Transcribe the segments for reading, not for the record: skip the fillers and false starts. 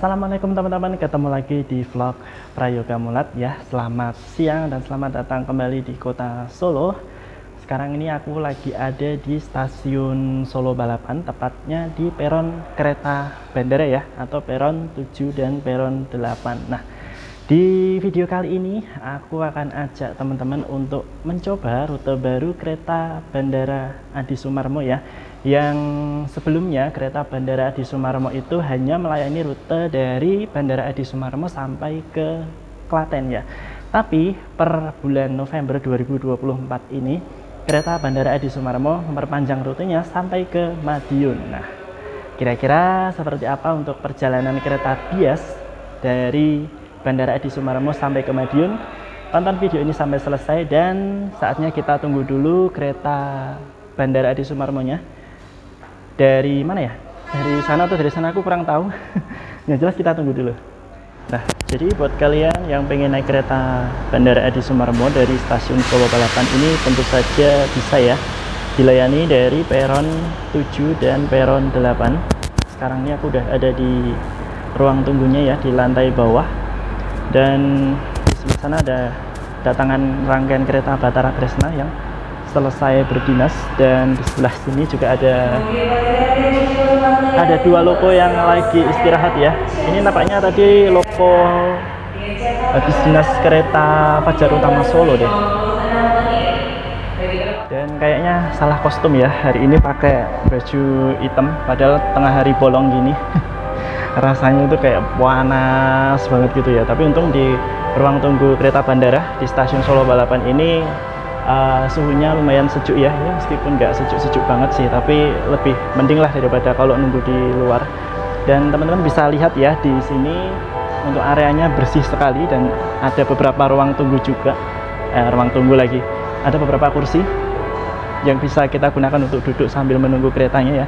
Assalamualaikum teman-teman, ketemu lagi di vlog Prayoga Mulat ya. Selamat siang dan selamat datang kembali di kota Solo. Sekarang ini aku lagi ada di stasiun Solo Balapan, tepatnya di peron kereta bandara ya, atau peron 7 dan peron 8. Nah, di video kali ini aku akan ajak teman-teman untuk mencoba rute baru kereta Bandara Adi Sumarmo ya. Yang sebelumnya kereta Bandara Adi Sumarmo itu hanya melayani rute dari Bandara Adi Sumarmo sampai ke Klaten ya. Tapi per bulan November 2024 ini kereta Bandara Adi Sumarmo memperpanjang rutenya sampai ke Madiun. Nah, kira-kira seperti apa untuk perjalanan kereta bias dari Bandara Adi Sumarmo sampai ke Madiun? Tonton video ini sampai selesai dan saatnya kita tunggu dulu kereta Bandara Adi Sumarmo-nya. Dari mana ya? Dari sana atau dari sana aku kurang tahu. Yang jelas kita tunggu dulu. Nah, jadi buat kalian yang pengen naik kereta Bandara Adi Sumarmo dari stasiun Solo Balapan ini tentu saja bisa ya dilayani dari peron 7 dan peron 8. Sekarang ini aku udah ada di ruang tunggunya ya, di lantai bawah. Dan di sebelah sana ada datangan rangkaian kereta Batara Kresna yang selesai berdinas, dan di sebelah sini juga ada dua loko yang lagi istirahat ya. Ini nampaknya tadi loko habis dinas kereta Fajar Utama Solo deh. Dan kayaknya salah kostum ya, hari ini pakai baju hitam padahal tengah hari bolong gini. Rasanya itu kayak panas banget gitu ya. Tapi untung di ruang tunggu kereta bandara di stasiun Solo Balapan ini suhunya lumayan sejuk ya, meskipun nggak sejuk-sejuk banget sih, tapi lebih mending lah daripada kalau nunggu di luar. Dan teman-teman bisa lihat ya, di sini untuk areanya bersih sekali dan ada beberapa ruang tunggu juga, ruang tunggu lagi, ada beberapa kursi yang bisa kita gunakan untuk duduk sambil menunggu keretanya ya.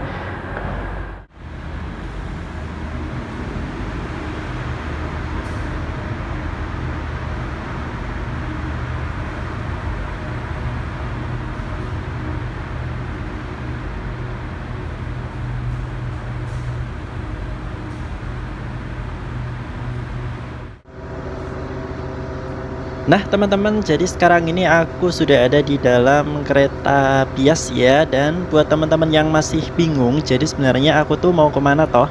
Nah teman-teman, jadi sekarang ini aku sudah ada di dalam kereta bias ya. Dan buat teman-teman yang masih bingung, jadi sebenarnya aku tuh mau kemana toh?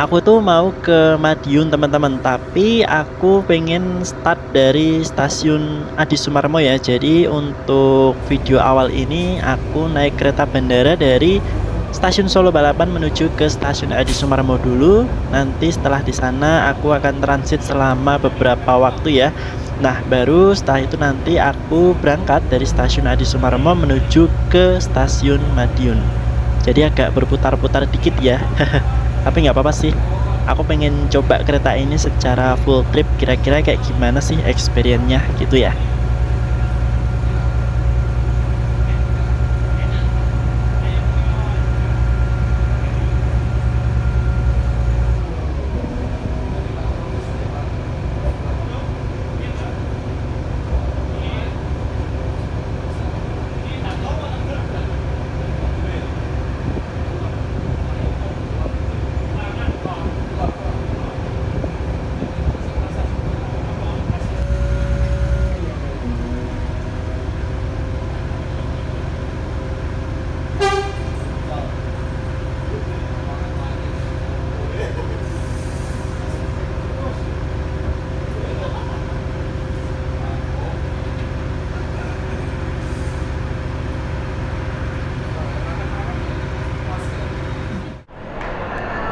Aku tuh mau ke Madiun teman-teman, tapi aku pengen start dari stasiun Adi Sumarmo ya. Jadi untuk video awal ini aku naik kereta bandara dari stasiun Solo Balapan menuju ke stasiun Adi Sumarmo dulu. Nanti setelah di sana aku akan transit selama beberapa waktu ya. Nah, baru setelah itu nanti aku berangkat dari stasiun Adi Sumarmo menuju ke stasiun Madiun. Jadi agak berputar-putar dikit ya. Tapi nggak apa-apa sih. Aku pengen coba kereta ini secara full trip, kira-kira kayak gimana sih experience-nya gitu ya.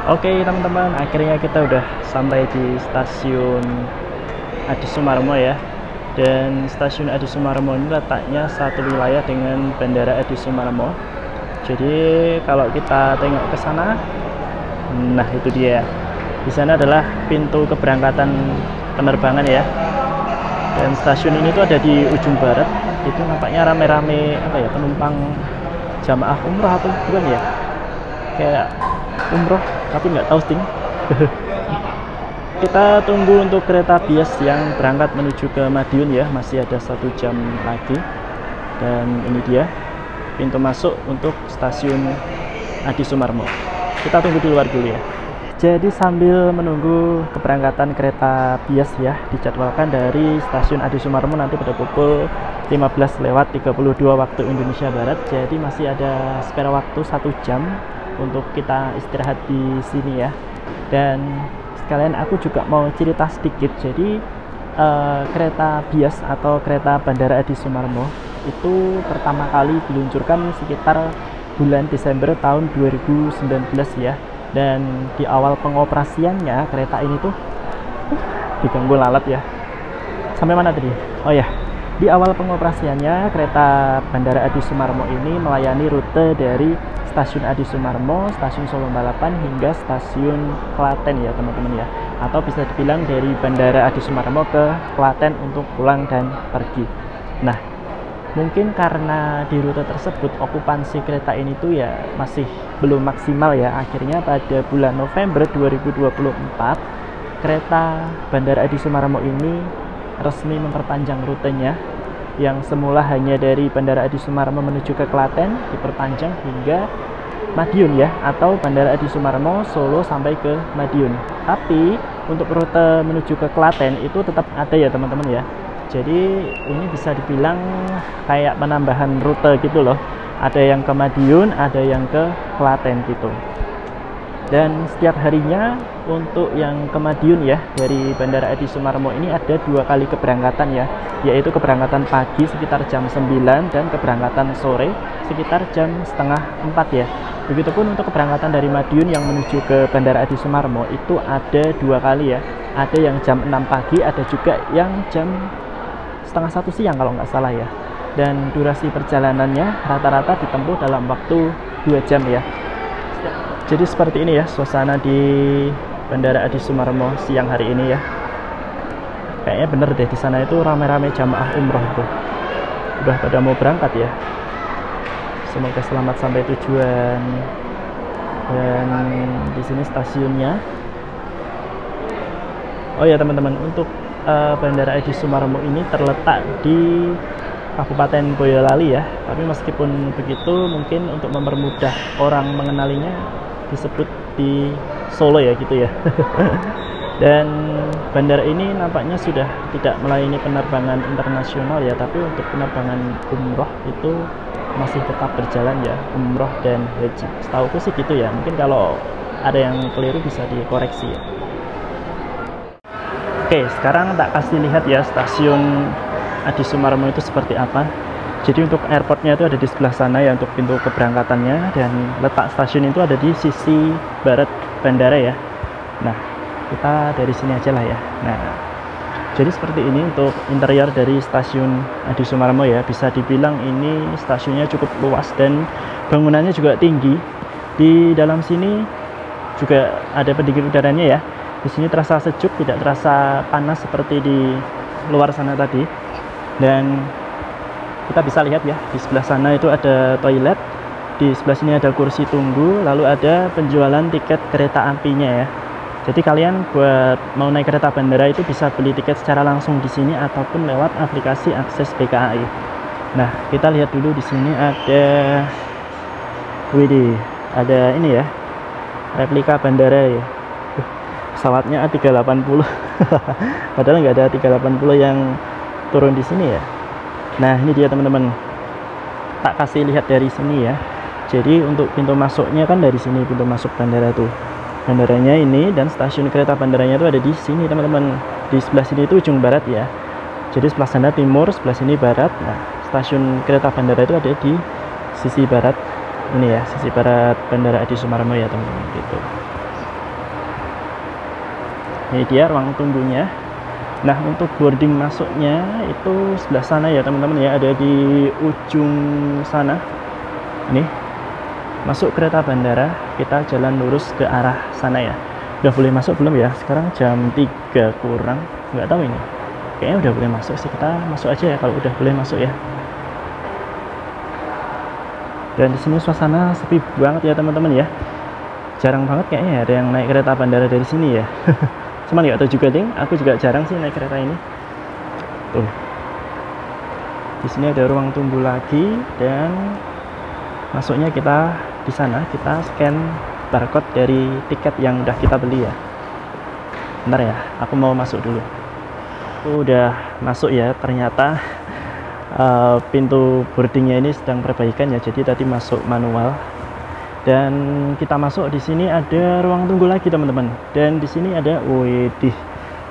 Oke teman-teman, akhirnya kita udah sampai di stasiun Adi Sumarmo ya. Dan stasiun Adi Sumarmo ini letaknya satu wilayah dengan Bandara Adi Sumarmo. Jadi kalau kita tengok ke sana, nah itu dia. Di sana adalah pintu keberangkatan penerbangan ya. Dan stasiun ini tuh ada di ujung barat. Itu nampaknya rame-rame apa ya, penumpang jamaah umroh atau bukan ya? Kayak umroh tapi nggak tahu sting. Kita tunggu untuk kereta bias yang berangkat menuju ke Madiun ya, masih ada 1 jam lagi. Dan ini dia pintu masuk untuk stasiun Adi Sumarmo. Kita tunggu di luar dulu ya. Jadi sambil menunggu keberangkatan kereta bias ya, dijadwalkan dari stasiun Adi Sumarmo nanti pada pukul 15:32 waktu Indonesia Barat. Jadi masih ada spare waktu 1 jam untuk kita istirahat di sini ya. Dan sekalian aku juga mau cerita sedikit. Jadi kereta bias atau kereta Bandara Adi Sumarmo itu pertama kali diluncurkan sekitar bulan Desember tahun 2019 ya. Dan di awal pengoperasiannya kereta ini tuh diganggu lalat ya. Sampai mana tadi? Oh ya, di awal pengoperasiannya kereta Bandara Adi Sumarmo ini melayani rute dari stasiun Adi Sumarmo, stasiun Solo Balapan hingga stasiun Klaten ya teman-teman ya. Atau bisa dibilang dari Bandara Adi Sumarmo ke Klaten untuk pulang dan pergi. Nah, mungkin karena di rute tersebut okupansi kereta ini tuh ya masih belum maksimal ya. Akhirnya pada bulan November 2024 kereta Bandara Adi Sumarmo ini resmi memperpanjang rutenya yang semula hanya dari Bandara Adi Sumarmo menuju ke Klaten diperpanjang hingga Madiun ya, atau Bandara Adi Sumarmo Solo sampai ke Madiun. Tapi untuk rute menuju ke Klaten itu tetap ada ya teman-teman ya. Jadi ini bisa dibilang kayak penambahan rute gitu loh. Ada yang ke Madiun, ada yang ke Klaten gitu. Dan setiap harinya untuk yang ke Madiun ya, dari Bandara Adi Sumarmo ini ada 2 kali keberangkatan ya, yaitu keberangkatan pagi sekitar jam 9 dan keberangkatan sore sekitar jam setengah 4 ya. Begitupun untuk keberangkatan dari Madiun yang menuju ke Bandara Adi Sumarmo itu ada 2 kali ya. Ada yang jam 6 pagi, ada juga yang jam setengah 1 siang kalau nggak salah ya. Dan durasi perjalanannya rata-rata ditempuh dalam waktu 2 jam ya. Jadi seperti ini ya suasana di Bandara Adi Sumarmo siang hari ini ya. Kayaknya bener deh di sana itu ramai-ramai jamaah umroh itu. Udah pada mau berangkat ya. Semoga selamat sampai tujuan. Dan di sini stasiunnya. Oh ya teman-teman, untuk Bandara Adi Sumarmo ini terletak di Kabupaten Boyolali ya. Tapi meskipun begitu, mungkin untuk mempermudah orang mengenalinya disebut di Solo ya gitu ya. Dan bandara ini nampaknya sudah tidak melayani penerbangan internasional ya, tapi untuk penerbangan umroh itu masih tetap berjalan ya, umroh dan haji. Setauku sih gitu ya. Mungkin kalau ada yang keliru bisa dikoreksi ya. Oke, sekarang tak kasih lihat ya stasiun Adi Sumarmo itu seperti apa. Jadi untuk airportnya itu ada di sebelah sana ya untuk pintu keberangkatannya, dan letak stasiun itu ada di sisi barat bandara ya. Nah, kita dari sini aja lah ya. Nah, jadi seperti ini untuk interior dari stasiun Adi Sumarmo ya. Bisa dibilang ini stasiunnya cukup luas dan bangunannya juga tinggi. Di dalam sini juga ada pendingin udaranya ya. Di sini terasa sejuk, tidak terasa panas seperti di luar sana tadi. Dan kita bisa lihat ya, di sebelah sana itu ada toilet, di sebelah sini ada kursi tunggu, lalu ada penjualan tiket kereta apinya ya. Jadi kalian buat mau naik kereta bandara itu bisa beli tiket secara langsung di sini ataupun lewat aplikasi akses BKAI. Nah, kita lihat dulu di sini ada, widih, ada ini ya, replika bandara ya. Pesawatnya A380. Padahal nggak ada A380 yang turun di sini ya. Nah, ini dia teman-teman. Tak kasih lihat dari sini ya. Jadi untuk pintu masuknya kan dari sini, pintu masuk bandara tuh. Bandaranya ini dan stasiun kereta bandaranya itu ada di sini teman-teman. Di sebelah sini itu ujung barat ya. Jadi sebelah sana timur, sebelah sini barat. Nah, stasiun kereta bandara itu ada di sisi barat. Ini ya, sisi barat Bandara Adi Sumarmo ya teman-teman gitu. Ini dia ruang tunggunya. Nah, untuk boarding masuknya itu sebelah sana ya teman-teman ya, ada di ujung sana. Ini masuk kereta bandara, kita jalan lurus ke arah sana ya. Udah boleh masuk belum ya? Sekarang jam 3 kurang, nggak tahu ini. Kayaknya udah boleh masuk sih, kita masuk aja ya kalau udah boleh masuk ya. Dan di sini suasana sepi banget ya teman-teman ya. Jarang banget kayaknya ada yang naik kereta bandara dari sini ya. Cuman nggak tahu juga ding, aku juga jarang sih naik kereta ini. Tuh, di sini ada ruang tunggu lagi dan masuknya kita di sana, kita scan barcode dari tiket yang udah kita beli ya. Bentar ya, aku mau masuk dulu. Aku udah masuk ya, ternyata pintu boardingnya ini sedang perbaikan ya, jadi tadi masuk manual. Dan kita masuk, di sini ada ruang tunggu lagi teman-teman. Dan di sini ada, widih,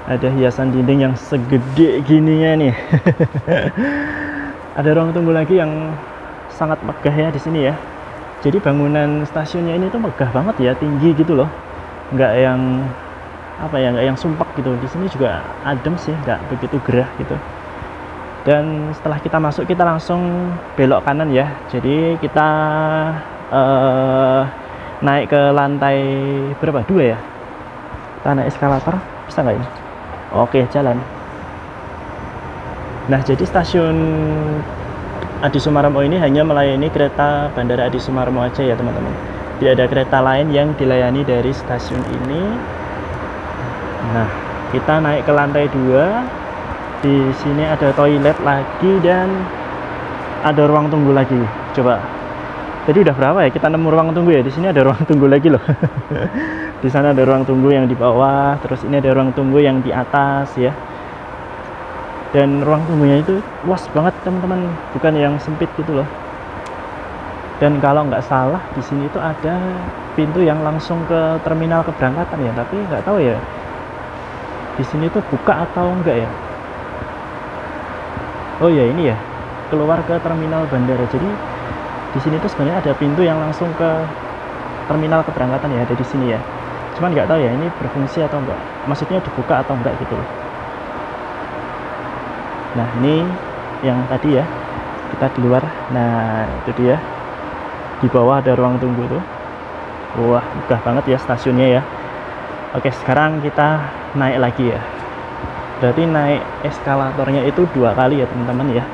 ada hiasan dinding yang segede gininya nih. Ada ruang tunggu lagi yang sangat megah ya di sini ya. Jadi bangunan stasiunnya ini tuh megah banget ya, tinggi gitu loh. Nggak yang apa ya, nggak yang sumpek gitu. Di sini juga adem sih, nggak begitu gerah gitu. Dan setelah kita masuk, kita langsung belok kanan ya. Jadi kita naik ke lantai berapa? 2 ya. Kita naik eskalator, bisa nggak ini? Oke, jalan. Nah, jadi stasiun Adi Sumarmo ini hanya melayani kereta Bandara Adi Sumarmo aja ya teman-teman. Tidak ada kereta lain yang dilayani dari stasiun ini. Nah, kita naik ke lantai 2. Di sini ada toilet lagi dan ada ruang tunggu lagi. Coba. Jadi udah berapa ya? Kita nemu ruang tunggu ya. Di sini ada ruang tunggu lagi loh. Di sana ada ruang tunggu yang di bawah, terus ini ada ruang tunggu yang di atas ya. Dan ruang tunggunya itu luas banget teman-teman, bukan yang sempit gitu loh. Dan kalau nggak salah di sini itu ada pintu yang langsung ke terminal keberangkatan ya, tapi nggak tahu ya di sini tuh buka atau enggak ya. Oh ya, ini ya, keluar ke terminal bandara. Jadi di sini tuh sebenarnya ada pintu yang langsung ke terminal keberangkatan ya, ada di sini ya. Cuman nggak tahu ya ini berfungsi atau enggak, maksudnya dibuka atau enggak gitu loh. Nah, ini yang tadi ya, kita di luar. Nah, itu dia. Di bawah ada ruang tunggu tuh. Wah, megah banget ya stasiunnya ya. Oke, sekarang kita naik lagi ya. Berarti naik eskalatornya itu 2 kali ya teman-teman ya.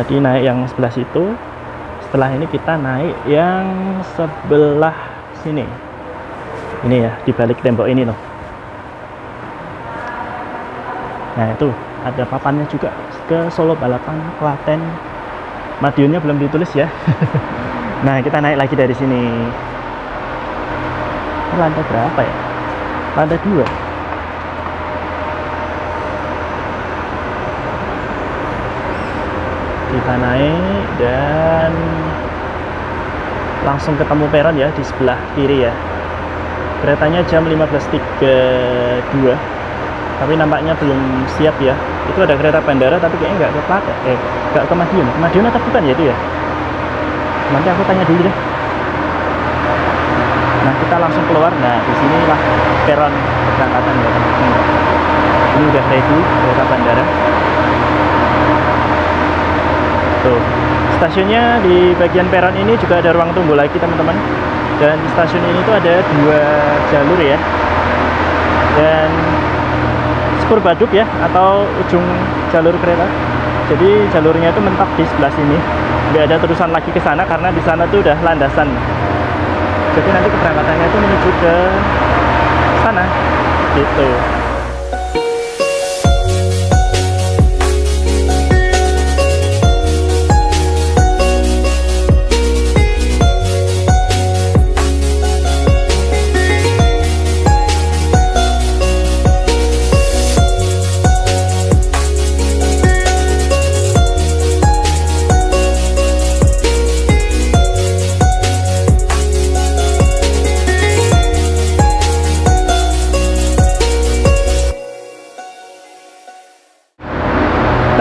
Tadi naik yang sebelah situ. Setelah ini kita naik yang sebelah sini. Ini ya, di balik tembok ini loh. Nah, itu ada papannya juga ke Solo Balapan Klaten. Madiunnya belum ditulis ya. Nah, kita naik lagi dari sini. Lantai berapa ya? Lantai 2. Kita naik dan langsung ketemu peron ya di sebelah kiri ya. Keretanya jam 15.32. Tapi nampaknya belum siap ya. Itu ada kereta bandara tapi kayaknya nggak ke Klaten, nggak ke Madiun. Madiun atau bukan ya itu ya? Nanti aku tanya dulu deh. Nah, kita langsung keluar. Nah, di sinilah peron keberangkatan ya teman-teman. Ini udah ready kereta bandara. Tuh, stasiunnya di bagian peron ini juga ada ruang tunggu lagi teman-teman. Dan di stasiun ini tuh ada 2 jalur ya. Dan spur baduk ya, atau ujung jalur kereta. Jadi jalurnya itu mentok di sebelah sini. Nggak ada terusan lagi ke sana karena di sana tuh udah landasan. Jadi nanti keberangkatannya itu menuju ke sana gitu.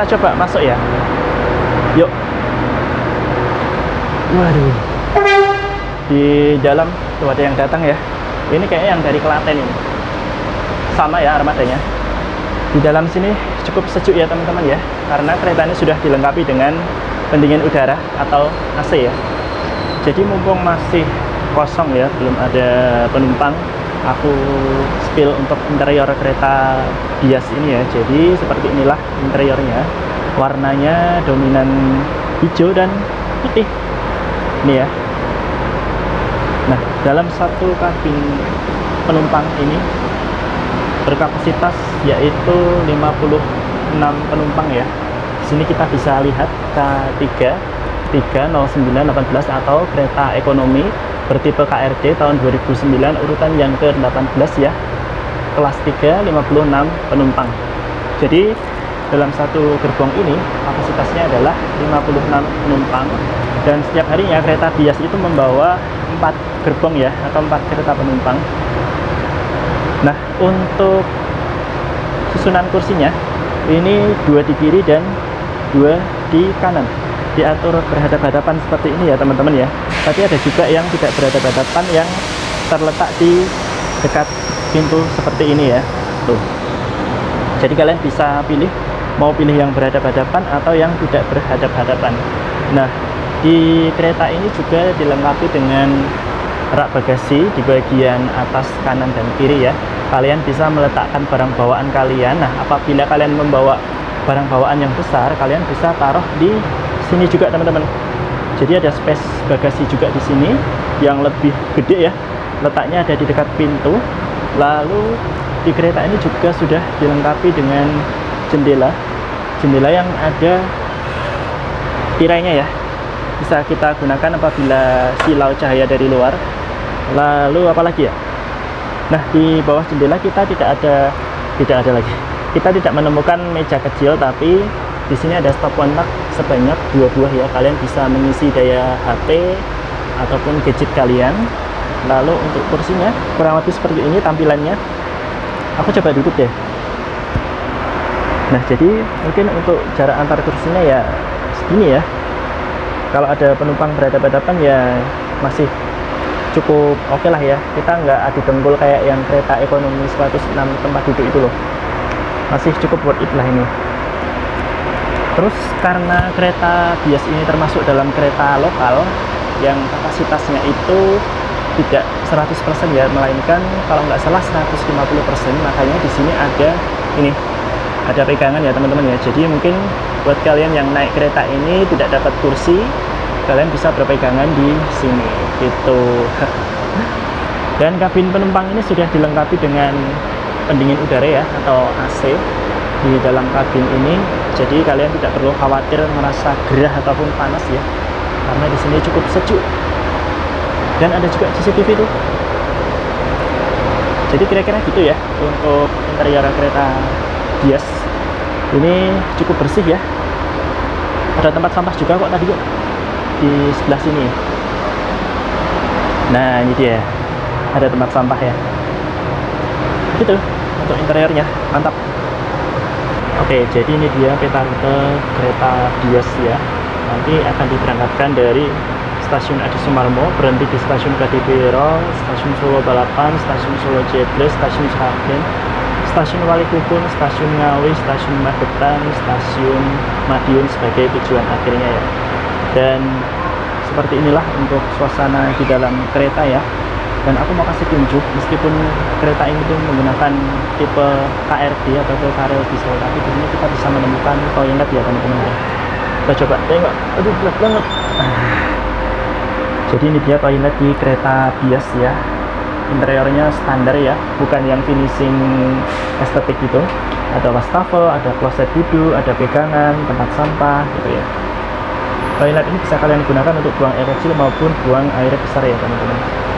Kita coba masuk ya. Yuk. Waduh. Di dalam tuh ada yang datang ya. Ini kayaknya yang dari Klaten ini. Sama ya armadanya. Di dalam sini cukup sejuk ya teman-teman ya. Karena kereta ini sudah dilengkapi dengan pendingin udara atau AC ya. Jadi mumpung masih kosong ya, belum ada penumpang, aku spill untuk interior kereta bias ini ya. Jadi seperti inilah interiornya, warnanya dominan hijau dan putih ini ya. Nah, dalam satu kabin penumpang ini berkapasitas yaitu 56 penumpang ya. Di sini kita bisa lihat K3 30918 atau kereta ekonomi bertipe KRD tahun 2009 urutan yang ke-18 ya, kelas 3 56 penumpang. Jadi dalam satu gerbong ini kapasitasnya adalah 56 penumpang, dan setiap harinya kereta bias itu membawa 4 gerbong ya, atau 4 kereta penumpang. Nah, untuk susunan kursinya ini 2 di kiri dan 2 di kanan, diatur berhadap-hadapan seperti ini ya teman-teman ya. Tapi ada juga yang tidak berhadap-hadapan, yang terletak di dekat pintu seperti ini ya tuh. Jadi kalian bisa pilih mau pilih yang berhadap-hadapan atau yang tidak berhadap-hadapan. Nah, di kereta ini juga dilengkapi dengan rak bagasi di bagian atas kanan dan kiri ya. Kalian bisa meletakkan barang bawaan kalian. Nah, apabila kalian membawa barang bawaan yang besar, kalian bisa taruh di sini juga teman-teman. Jadi ada space bagasi juga di sini yang lebih gede ya. Letaknya ada di dekat pintu. Lalu di kereta ini juga sudah dilengkapi dengan jendela yang ada tirainya ya. Bisa kita gunakan apabila silau cahaya dari luar. Lalu apalagi ya? Nah, di bawah jendela kita tidak ada lagi. Kita tidak menemukan meja kecil, tapi di sini ada stop kontak sebanyak 2 buah ya. Kalian bisa mengisi daya HP ataupun gadget kalian. Lalu untuk kursinya kurang lebih seperti ini tampilannya. Aku coba duduk deh. Nah, jadi mungkin untuk jarak antar kursinya ya segini ya. Kalau ada penumpang berhadapan-hadapan ya masih cukup oke lah ya. Kita nggak adu dengkul kayak yang kereta ekonomi 106 tempat duduk itu loh. Masih cukup worth it lah ini. Terus karena kereta bias ini termasuk dalam kereta lokal yang kapasitasnya itu tidak 100% ya, melainkan kalau nggak salah 150%, makanya di sini ada pegangan ya teman-teman ya. Jadi mungkin buat kalian yang naik kereta ini tidak dapat kursi, kalian bisa berpegangan di sini gitu. Dan kabin penumpang ini sudah dilengkapi dengan pendingin udara ya, atau AC di dalam kabin ini. Jadi kalian tidak perlu khawatir merasa gerah ataupun panas ya, karena di sini cukup sejuk. Dan ada juga CCTV tuh. Jadi kira-kira gitu ya untuk interior kereta bias. Ini cukup bersih ya. Ada tempat sampah juga kok tadi kok di sebelah sini. Nah, ini dia. Ada tempat sampah ya. Gitu untuk interiornya, mantap. Oke, jadi ini dia peta rute kereta bias ya. Nanti akan diberangkatkan dari Stasiun Adi Sumarmo, berhenti di Stasiun Gade Peron, Stasiun Solo Balapan, Stasiun Solo Jebles, Stasiun Sragen, Stasiun Walikubun, Stasiun Ngawi, Stasiun Magetan, Stasiun Madiun sebagai tujuan akhirnya ya. Dan seperti inilah untuk suasana di dalam kereta ya. Dan aku mau kasih tunjuk, meskipun kereta ini tuh menggunakan tipe KRD atau kereta diesel, tapi di sini kita bisa menemukan toilet ya teman-teman. Kita coba tengok, aduh gelap banget. Jadi ini dia toilet di kereta bias ya. Interiornya standar ya, bukan yang finishing estetik gitu. Ada wastafel, ada kloset duduk, ada pegangan, tempat sampah gitu ya. Toilet ini bisa kalian gunakan untuk buang air kecil maupun buang air besar ya teman-teman.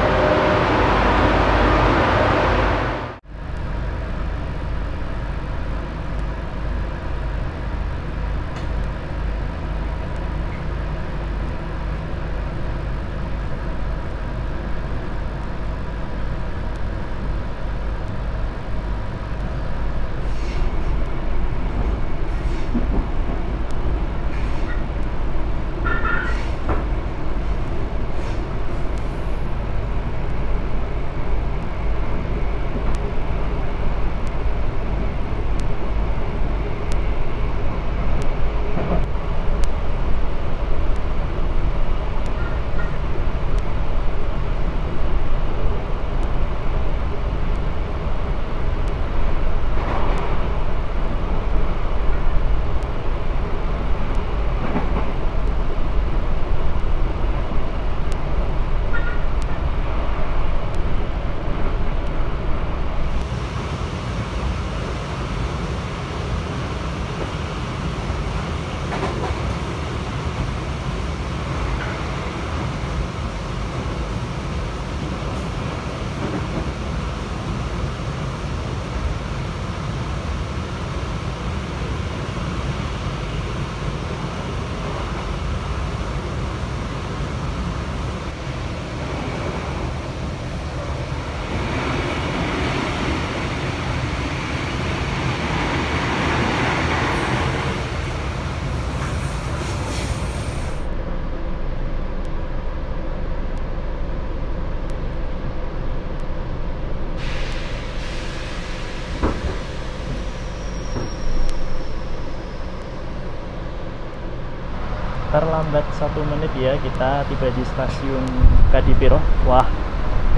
terlambat 1 menit ya, kita tiba di stasiun Kadipiro. Wah,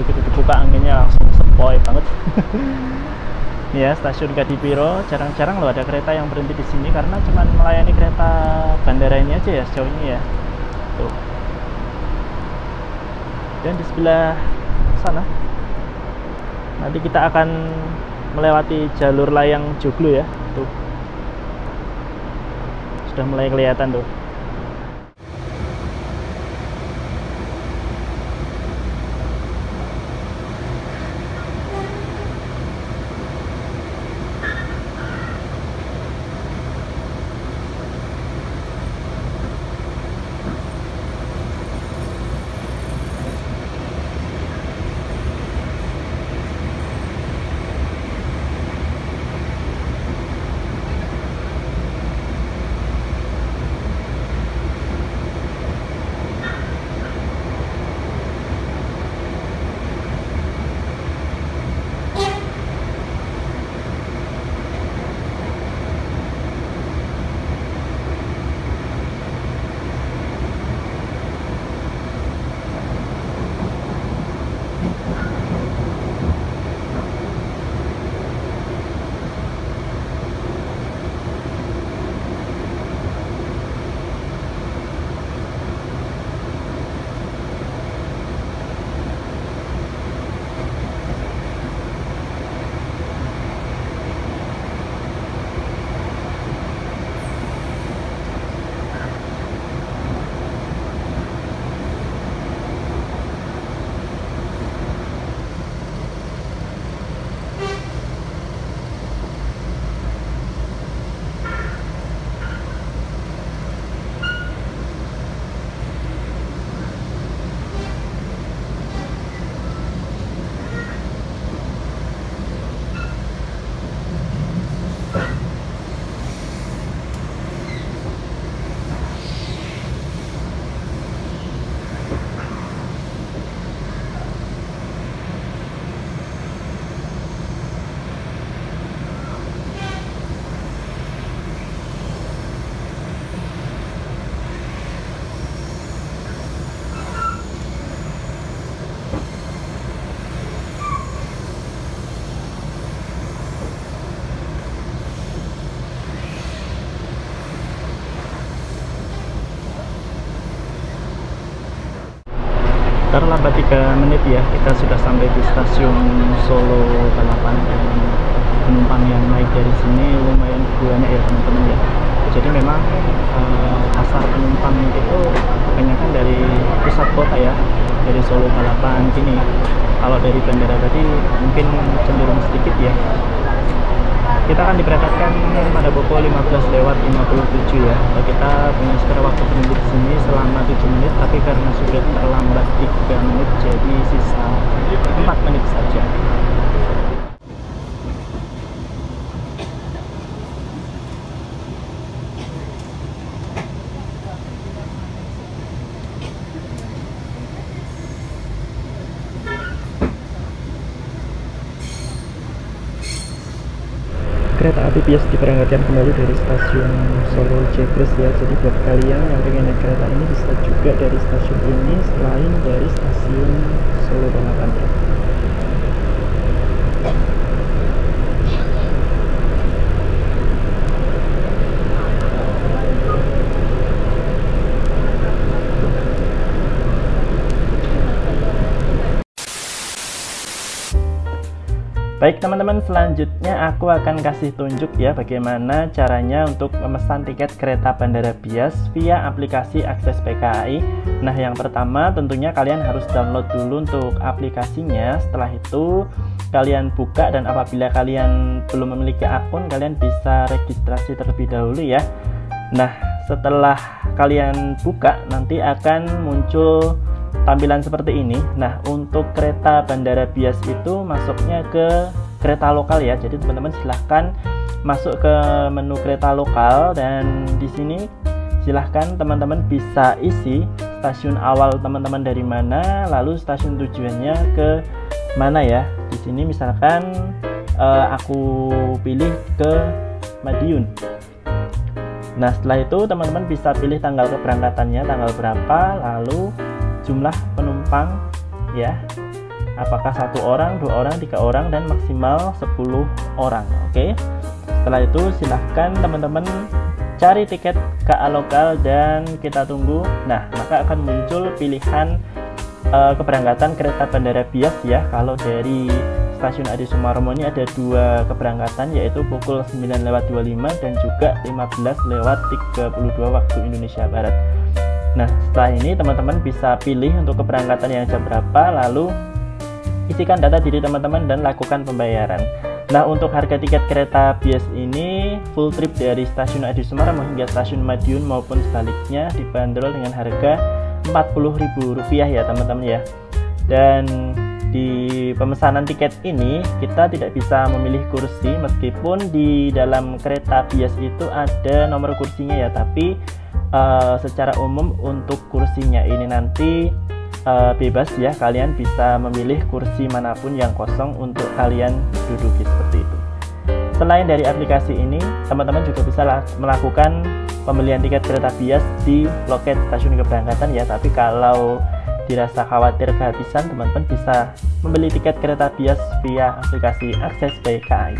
begitu dibuka anginnya langsung sepoi banget. Ya, stasiun Kadipiro, jarang-jarang loh ada kereta yang berhenti di sini karena cuman melayani kereta bandara ini aja ya sejauh ini ya. Tuh. Dan di sebelah sana nanti kita akan melewati jalur layang Joglo ya. Tuh. Sudah mulai kelihatan tuh. Terlambat 3 menit ya, kita sudah sampai di stasiun Solo Balapan dan penumpang yang naik dari sini lumayan banyak ya teman-teman ya. Jadi memang pasar penumpang itu kebanyakan dari pusat kota ya, dari Solo Balapan sini. Kalau dari bandara tadi mungkin cenderung sedikit ya. Kita akan diberangkatkan pada pukul 15:57 ya. Kita punya spare waktu menunggu di sini selama 7 menit, tapi karena sudah terlambat 3 menit, jadi sisa 4 menit saja. Kereta api bias diberangkatkan kembali dari stasiun Solo Jebres ya. Jadi buat kalian yang pengen naik kereta ini bisa juga dari stasiun ini selain dari stasiun Solo Balapan ya. Baik teman-teman, selanjutnya aku akan kasih tunjuk ya bagaimana caranya untuk memesan tiket kereta Bandara Bias via aplikasi Akses PKAI. Nah, yang pertama tentunya kalian harus download dulu untuk aplikasinya. Setelah itu kalian buka, dan apabila kalian belum memiliki akun, kalian bisa registrasi terlebih dahulu ya. Nah, setelah kalian buka nanti akan muncul tampilan seperti ini. Nah, untuk kereta Bandara Bias itu masuknya ke kereta lokal ya. Jadi teman-teman silahkan masuk ke menu kereta lokal, dan di sini silahkan teman-teman bisa isi stasiun awal teman-teman dari mana, lalu stasiun tujuannya ke mana ya. Di sini misalkan aku pilih ke Madiun. Nah, setelah itu teman-teman bisa pilih tanggal keberangkatannya, tanggal berapa, lalu jumlah penumpang ya. Apakah 1 orang, 2 orang, 3 orang, dan maksimal 10 orang. Oke. Setelah itu silahkan teman-teman cari tiket KA lokal dan kita tunggu. Nah, maka akan muncul pilihan keberangkatan kereta Bandara Bias ya. Kalau dari Stasiun Adi Sumarmo ini ada 2 keberangkatan, yaitu pukul 9.25 dan juga 15.32 waktu Indonesia Barat. Nah, setelah ini teman-teman bisa pilih untuk keberangkatan yang jam berapa, lalu isikan data diri teman-teman dan lakukan pembayaran. Nah, untuk harga tiket kereta Bias ini full trip dari Stasiun Adi Sumarmo hingga Stasiun Madiun maupun sebaliknya dibanderol dengan harga Rp40.000 ya teman-teman ya. Dan di pemesanan tiket ini kita tidak bisa memilih kursi, meskipun di dalam kereta Bias itu ada nomor kursinya ya, tapi secara umum untuk kursinya ini nanti bebas ya, kalian bisa memilih kursi manapun yang kosong untuk kalian duduki seperti itu. Selain dari aplikasi ini, teman-teman juga bisa melakukan pembelian tiket kereta Bias di loket stasiun keberangkatan ya. Tapi kalau dirasa khawatir kehabisan, teman-teman bisa membeli tiket kereta Bias via aplikasi Akses by KAI.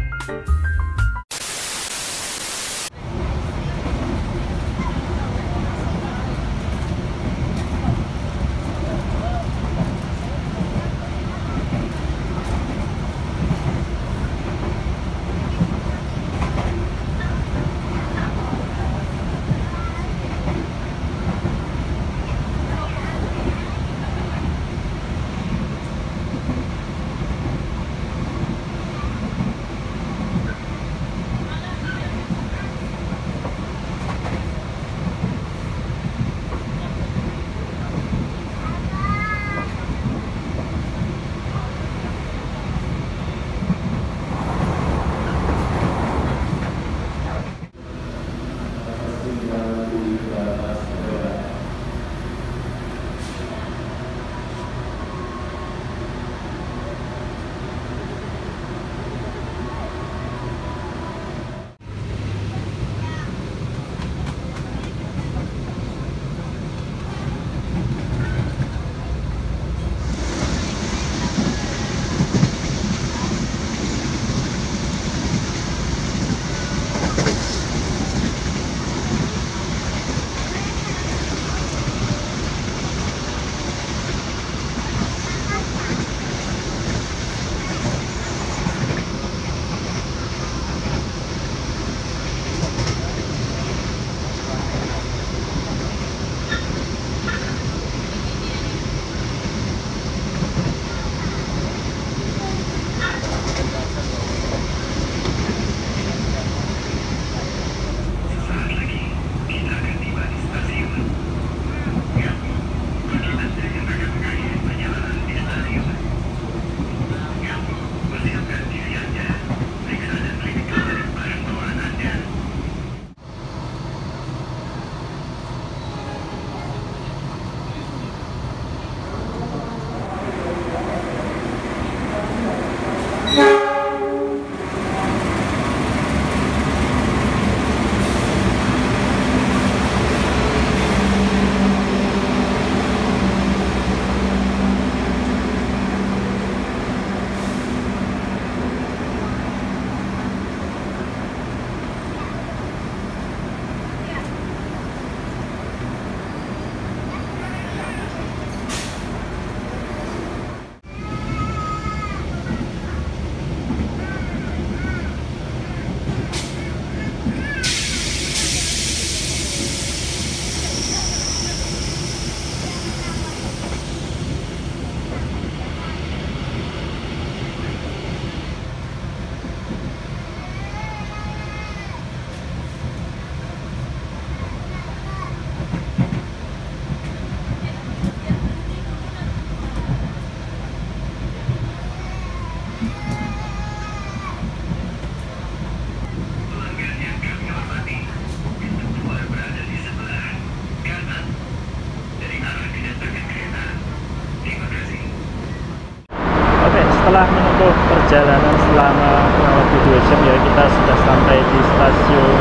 Setelah menempuh perjalanan selama kurang lebih 2 jam ya, kita sudah sampai di stasiun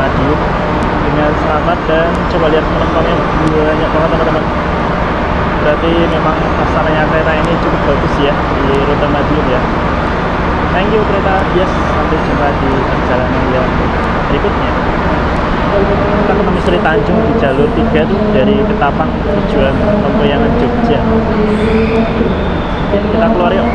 Madiun. dengan selamat. Dan coba lihat penumpangnya banyak banget teman-teman. Berarti memang pasarnya kereta ini cukup bagus ya di rute Madiun ya. Thank you kereta Bias, sampai jumpa di perjalanan yang berikutnya. Kita ketemu Sri Tanjung di jalur 3 tuh, dari Ketapang tujuan Tempoyangan Jogja. Kita keluar yuk.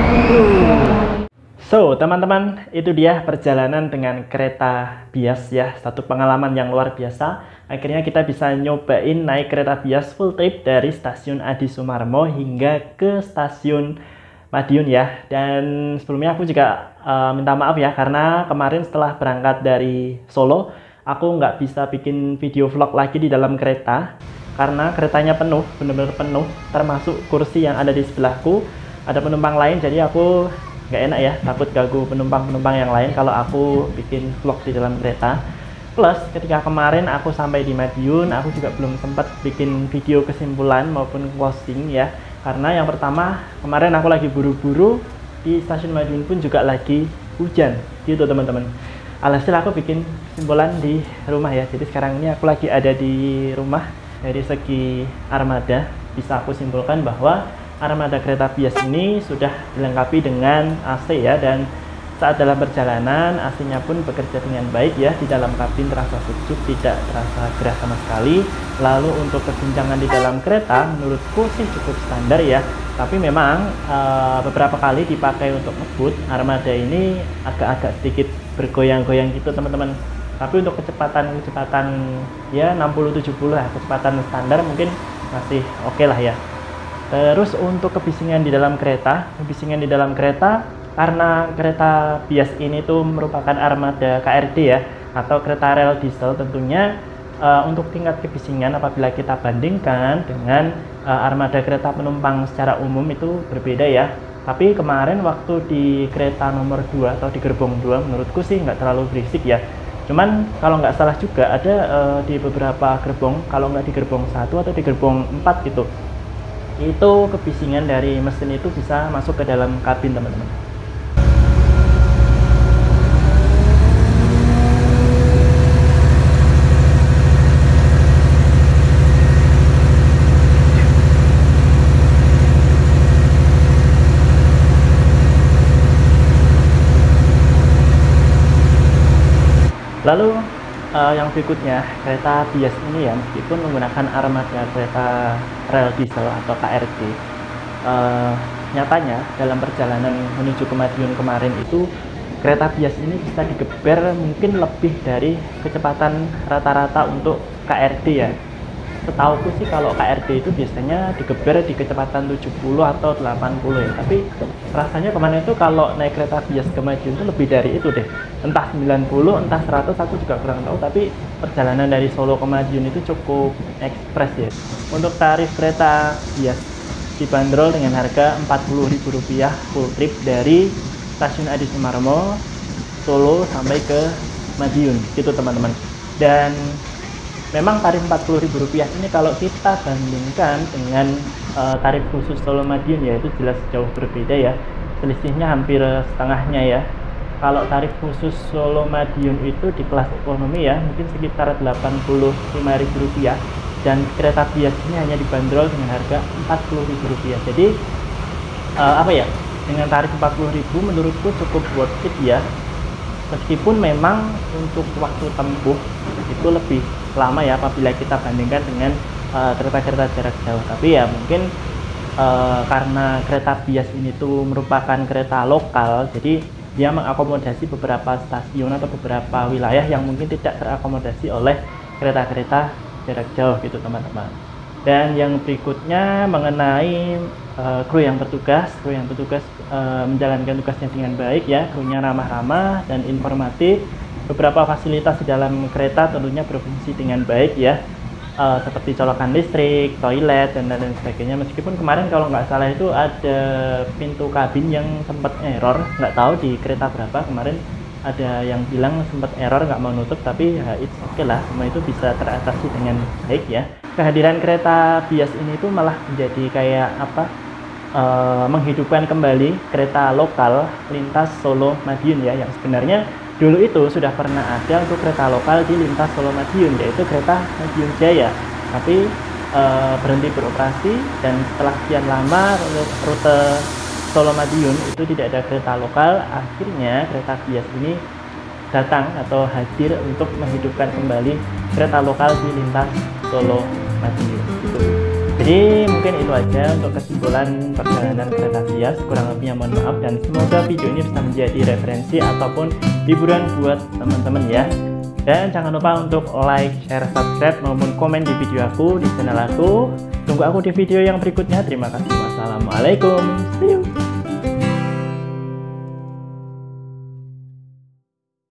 So teman-teman, itu dia perjalanan dengan kereta Bias ya. Satu pengalaman yang luar biasa. Akhirnya kita bisa nyobain naik kereta Bias full trip dari stasiun Adi Sumarmo hingga ke stasiun Madiun ya. Dan sebelumnya aku juga minta maaf ya, karena kemarin setelah berangkat dari Solo, aku nggak bisa bikin video vlog lagi di dalam kereta karena keretanya penuh, bener-bener penuh, termasuk kursi yang ada di sebelahku. Ada penumpang lain, jadi aku nggak enak ya, takut ganggu penumpang-penumpang yang lain kalau aku bikin vlog di dalam kereta. Plus ketika kemarin aku sampai di Madiun, aku juga belum sempat bikin video kesimpulan maupun closing ya, karena yang pertama kemarin aku lagi buru-buru, di stasiun Madiun pun juga lagi hujan gitu teman-teman. Alhasil aku bikin kesimpulan di rumah ya. Jadi sekarang ini aku lagi ada di rumah. Dari segi armada bisa aku simpulkan bahwa armada kereta Bias ini sudah dilengkapi dengan AC ya, dan saat dalam perjalanan AC-nya pun bekerja dengan baik ya. Di dalam kabin terasa sejuk, tidak terasa gerah sama sekali. Lalu untuk kesenjangan di dalam kereta menurutku sih cukup standar ya. Tapi memang beberapa kali dipakai untuk ngebut, armada ini agak-agak sedikit bergoyang-goyang gitu teman-teman. Tapi untuk kecepatan ya 60-70 lah, kecepatan standar mungkin masih oke lah ya. Terus untuk kebisingan di dalam kereta, karena kereta Bias ini tuh merupakan armada KRD ya, atau kereta rel diesel tentunya. Untuk tingkat kebisingan apabila kita bandingkan dengan armada kereta penumpang secara umum itu berbeda ya. Tapi kemarin waktu di kereta nomor 2 atau di gerbong 2 menurutku sih nggak terlalu berisik ya. Cuman kalau nggak salah juga ada di beberapa gerbong, kalau nggak di gerbong 1 atau di gerbong 4 gitu, itu kebisingan dari mesin itu bisa masuk ke dalam kabin teman-teman. Lalu yang berikutnya, kereta Bias ini ya, meskipun menggunakan armada kereta rel diesel atau KRD, nyatanya dalam perjalanan menuju ke Madiun kemarin itu kereta Bias ini bisa digeber mungkin lebih dari kecepatan rata-rata untuk KRD ya. Setauku sih kalau KRD itu biasanya digeber di kecepatan 70 atau 80 ya. Tapi rasanya kemarin itu kalau naik kereta Bias ke Madiun itu lebih dari itu deh. Entah 90, entah 100, aku juga kurang tahu. Tapi perjalanan dari Solo ke Madiun itu cukup ekspres ya. Untuk tarif kereta Bias dibanderol dengan harga Rp40.000 full trip dari stasiun Adi Sumarmo, Solo sampai ke Madiun gitu teman-teman. Dan memang tarif Rp40.000 ini kalau kita bandingkan dengan tarif khusus Solo Madiun ya, itu jelas jauh berbeda ya. Selisihnya hampir setengahnya ya. Kalau tarif khusus Solo Madiun itu di kelas ekonomi ya, mungkin sekitar Rp85.000, dan kereta Bias ini hanya dibanderol dengan harga Rp40.000. Jadi apa ya, dengan tarif Rp40.000 menurutku cukup worth it ya. Meskipun memang untuk waktu tempuh itu lebih lama ya apabila kita bandingkan dengan kereta-kereta jarak jauh. Tapi ya mungkin karena kereta Bias ini tuh merupakan kereta lokal, jadi dia mengakomodasi beberapa stasiun atau beberapa wilayah yang mungkin tidak terakomodasi oleh kereta-kereta jarak jauh gitu teman-teman. Dan yang berikutnya mengenai kru yang bertugas menjalankan tugasnya dengan baik ya, krunya ramah-ramah dan informatif. Beberapa fasilitas di dalam kereta tentunya berfungsi dengan baik ya, seperti colokan listrik, toilet dan lain sebagainya. Meskipun kemarin kalau nggak salah itu ada pintu kabin yang sempat error, nggak tahu di kereta berapa kemarin, ada yang bilang sempat error nggak mau nutup, tapi ya it's okay lah, semua itu bisa teratasi dengan baik ya. Kehadiran kereta Bias ini tuh malah menjadi kayak apa, menghidupkan kembali kereta lokal lintas Solo Madiun ya, yang sebenarnya Dulu itu sudah pernah ada untuk kereta lokal di lintas Solo Madiun, yaitu kereta Madiun Jaya, tapi berhenti beroperasi, dan setelah sekian lama rute Solo Madiun itu tidak ada kereta lokal. Akhirnya kereta Vios ini datang atau hadir untuk menghidupkan kembali kereta lokal di lintas Solo Madiun gitu. Jadi mungkin itu aja untuk kesimpulan perjalanan kereta Vios. Kurang lebihnya mohon maaf, dan semoga video ini bisa menjadi referensi ataupun hiburan buat teman-teman ya. Dan jangan lupa untuk like, share, subscribe maupun komen di video aku, di channel aku. Tunggu aku di video yang berikutnya. Terima kasih. Wassalamualaikum. See you.